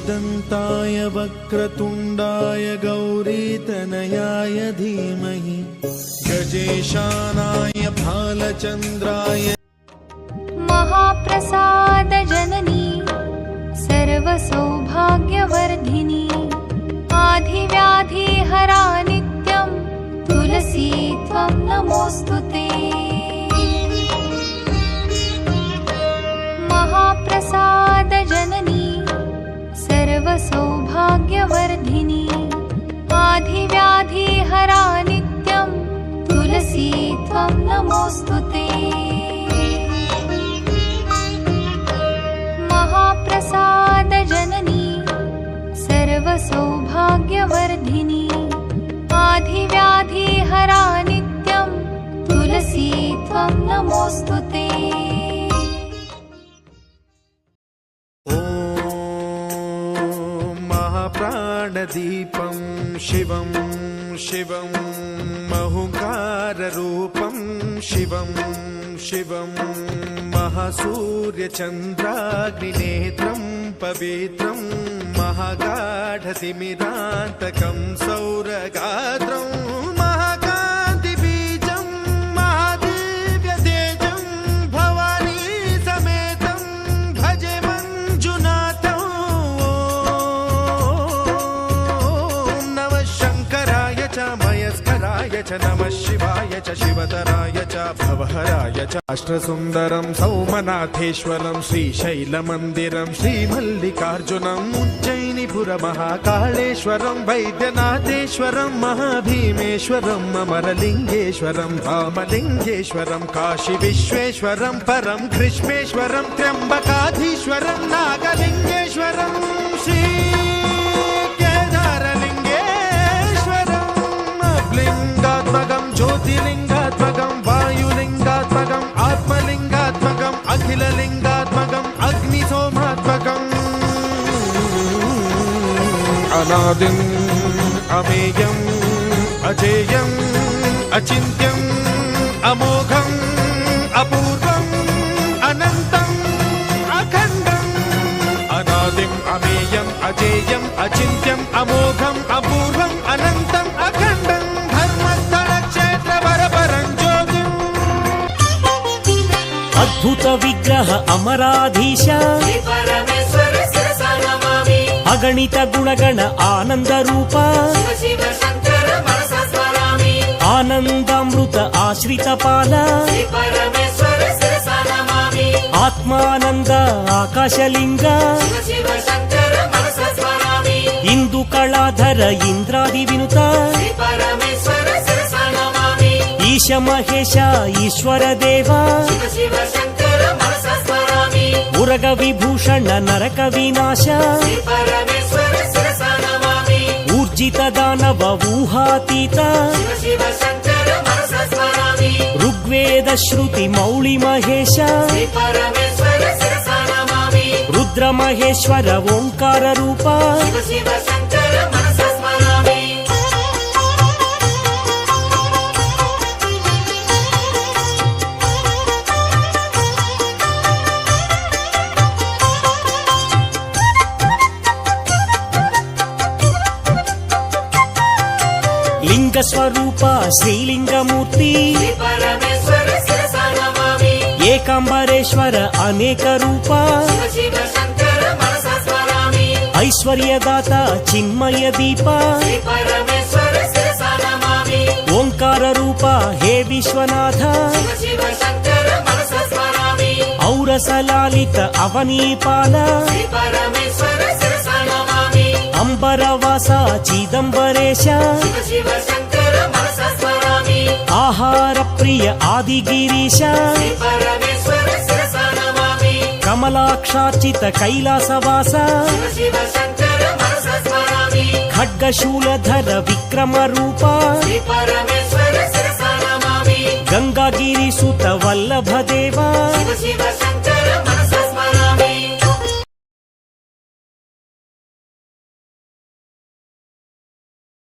एकदन्ताय वक्रतुण्डाय गौरीतनयाय धीमहि गजेशानाय भालचन्द्राय महाप्रसाद जननी सर्वसौभाग्यवर्धिनी आधिव्याधिहरा नित्यं तुलसी त्वं नमोऽस्तुते। महाप्रसाद जननी सर्वसौभाग्यवर्धिनी आधिव्याधिहरा नित्यं तुलसी त्वं नमोऽस्तुते। महाप्रसाद जननी सर्वसौभाग्यवर्धिनी आधिव्याधिहरा नित्यं तुलसी त्वं नमोऽस्तुते। प्राणदीपं शिवं शिवं महुकाररूपं शिवं शिवं महासूर्यचन्द्राग्निनेत्रं पवित्रं महागाढतिमिरान्तकं सौरगात्रं महाकान्तिबीजं महादिव्यतेजं भवानी समेतं भजे मञ्जुनाथं। मयस्कराय च नमः शिवाय च शिवतराय च भवहराय च अष्टसुन्दरं सौमनाथेश्वरं श्रीशैलमन्दिरं श्रीमल्लिकार्जुनम् उज्जयिनीपुरमहाकाळेश्वरं वैद्यनाथेश्वरं महाभीमेश्वरं अमरलिङ्गेश्वरं रामलिङ्गेश्वरं काशीविश्वेश्वरं परं कृष्णेश्वरं त्र्यम्बकाधीश्वरं नागलिङ्गेश्वरं श्री लिंगात्मकं ज्योतिर्लिंगात्मकं वायुलिंगात्मकं आत्मलिंगात्मकं अखिललिंगात्मकं अग्निसोमात्मकम् अनादिं अमेयं अजेयं अचिन्त्यं अमोघं अपूर्वं अनन्तं अखण्डं। अनादिं अमेयं अजेयं अचिन्त्यं अमोघं अपूर्वं अनन्तं अखण्डं अद्भुत विग्रह अमराधीश अगणित गुणगण आनंद रूप आनंदामृत आश्रित पाल आत्मानंद आकाशलिंग इंदु कलाधर इंद्रादि विनुत ईश महेश ईश्वर देवा उरग विभूषण नरक विनाश ऊर्जित दानव ऊहातीत ऋग्वेद श्रुति मौळि महेश रुद्र महेश्वर ओंकार रूप लिंग स्वरूप श्रीलिंगमूर्ति एकांबरेश्वर अनेक रूप ऐश्वर्यदाता चिन्मय दीप ओंकार रूप हे विश्वनाथ औरसलालित अवनीपाल अंबरवास चिदंबरेश आहार प्रिय आदिगिरीश कमलाक्षार्चित कैलासवास खड्गशूलधर विक्रम रूप